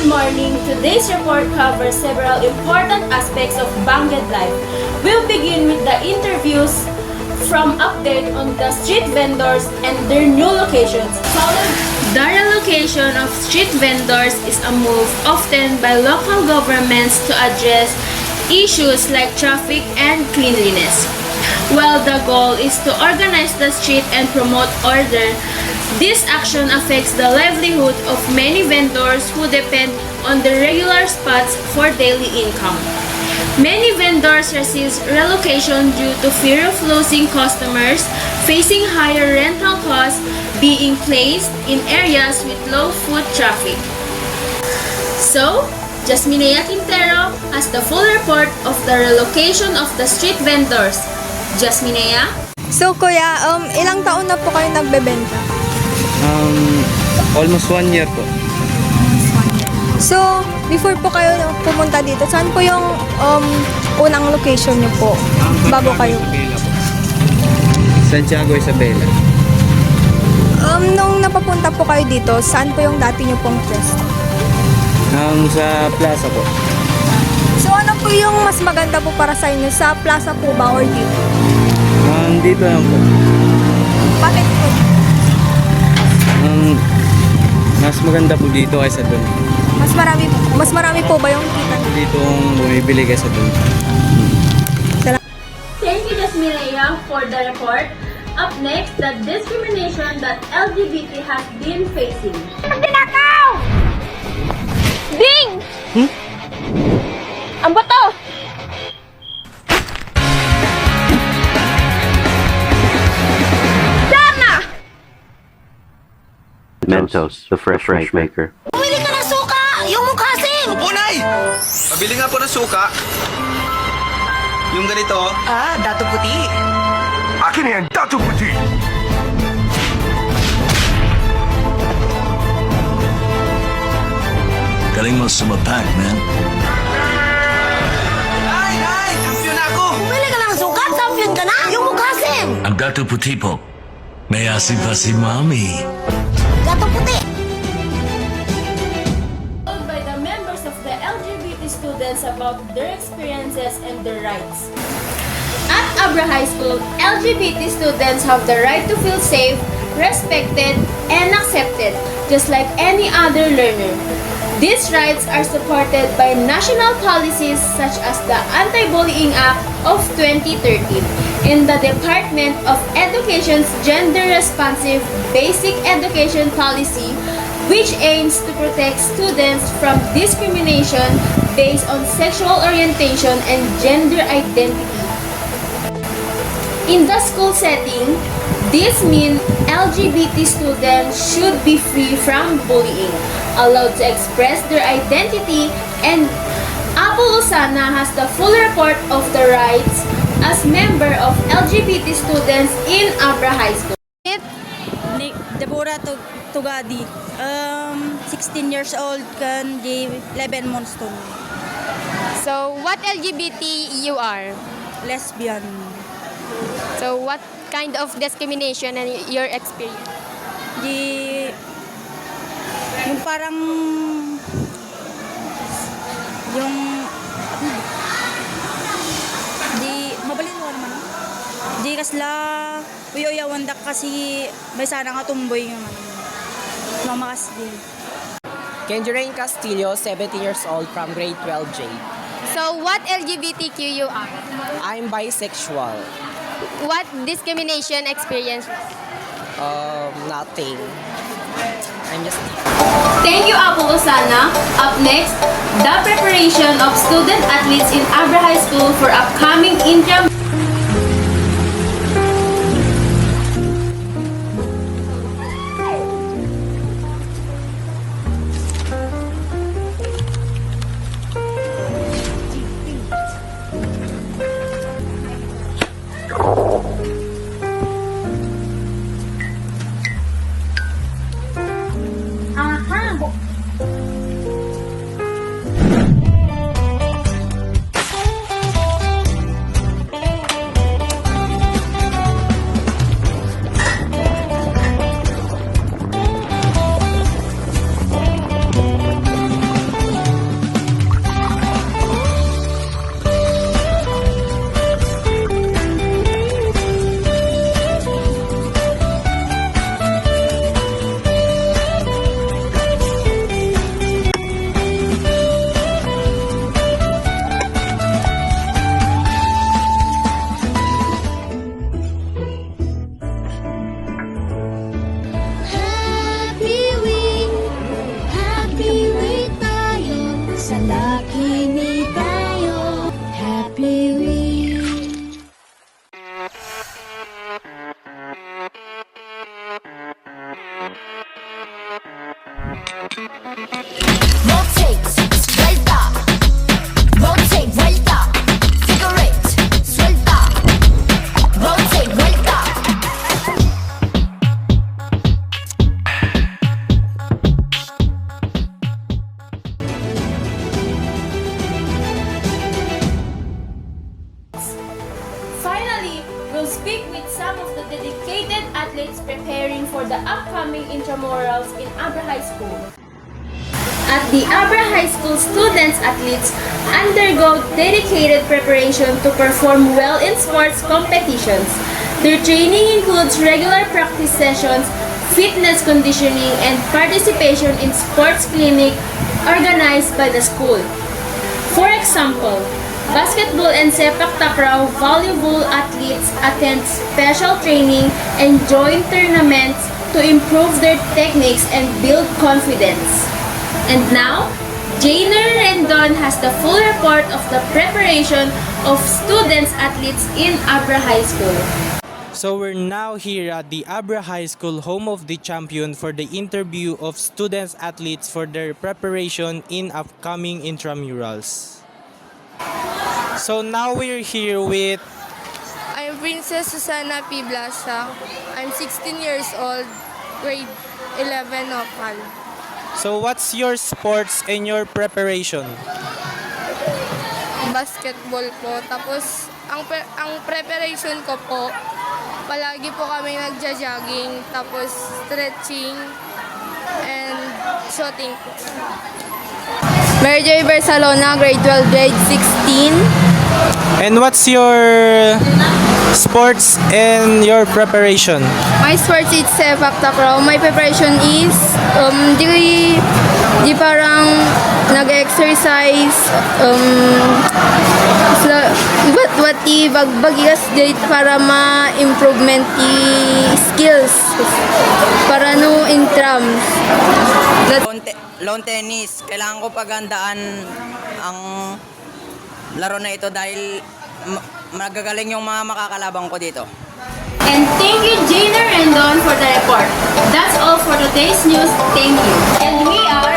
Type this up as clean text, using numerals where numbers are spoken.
Good morning. Today's report covers several important aspects of Bangged life. We'll begin with the interviews from update on the street vendors and their new locations. Followed, the relocation of street vendors is a move often by local governments to address issues like traffic and cleanliness. While the goal is to organize the street and promote order, this action affects the livelihood of many vendors who depend on the regular spots for daily income. Many vendors receive relocation due to fear of losing customers, facing higher rental costs, being placed in areas with low foot traffic. So, Jasminea Quintero has the full report of the relocation of the street vendors. Jasminea? So kuya, ilang taon na po kayo nagbebenta? Almost 1 year po. So, before po kayo pumunta dito, saan po yung unang location niyo po? Bago kayo? Isabela po. Santiago, Isabela. Nung napapunta po kayo dito, saan po yung dati niyo pong pwesto? Sa plaza po. So, ano po yung mas maganda po para sa inyo? Sa plaza po ba or dito? Dito lang po. Bakit po? Mas maganda po dito kaysa doon. Mas marami po ba yung kita niyo? Dito ang bumibili kaysa doon. Thank you, Jasminea, for the report. Up next, the discrimination that LGBT has been facing. Tinakaw! Ding! Ang bato! Sana! Mentos, the fresh maker. Bumili ka ng suka! Yung mukhasim! Punay! Pabili nga po ng suka. Yung ganito. Ah, dato puti. Akin yan, Dato Puti! Galing mo sumapak, man. Ay! Champion ako! Bumili ka ng suka! Champion ka na! Yung mukhasim! Ang dato puti po. May asin pa si Mami. Dato puti! Told by the members of the LGBT students about their experiences and their rights. At Abra High School, LGBT students have the right to feel safe, respected, and accepted, just like any other learner. These rights are supported by national policies such as the Anti-Bullying Act of 2013 and the Department of Education's Gender-Responsive Basic Education Policy, which aims to protect students from discrimination based on sexual orientation and gender identity. In the school setting, this means LGBT students should be free from bullying, allowed to express their identity, and Apple Osana has the full report of the rights as member of LGBT students in Abra High School. Deborah Tugadi, 16 years old, can give 11 months to me. So, what LGBT you are? Lesbian. So, what kind of discrimination and your experience? Yung parang yung mabalin mo naman. Kasla uyawan dak kasi may sana nga tumboy ng mamakas din. Kenjurain Castillo, 17 years old from grade 12J. So, what LGBTQ you are? I'm bisexual. What discrimination experience? Nothing. I'm just... Thank you, Apple Osana. Up next, the preparation of student athletes in Abra High School for upcoming intra. Sa laki ni tayo, Happy Wheel. Rotate, vuelta. Rotate, vuelta. Cigarette, suelta. Rotate, vuelta. Finally, we'll speak with some of the dedicated athletes preparing for the upcoming intramurals in Abra High School. At the Abra High School, students-athletes undergo dedicated preparation to perform well in sports competitions. Their training includes regular practice sessions, fitness conditioning, and participation in sports clinic organized by the school. For example, basketball and sepak takraw volleyball athletes attend special training and join tournaments to improve their techniques and build confidence. And now, Jainer Rendon has the full report of the preparation of students-athletes in Abra High School. So we're now here at the Abra High School, home of the champion, for the interview of students-athletes for their preparation in upcoming intramurals. So now we're here with... I'm Princess Susana P. Blasa. I'm 16 years old, grade 11 Opal. So what's your sports and your preparation? Basketball po. Tapos, ang preparation ko po, palagi po kami nagja-jogging, tapos stretching, and shooting po. Mary Joy Barcelona, grade 12, grade 16. And what's your sports and your preparation? My sports is sepak takraw. My preparation is di parang nag-exercise what bagbagigas dito para ma-improvement the skills para no intrams. Lawn tennis, kailangan ko pagandaan ang laro na ito dahil magagaling yung mga makakalabang ko dito. And thank you, Jainer Rendon, for the report. That's all for today's news. Thank you. And we are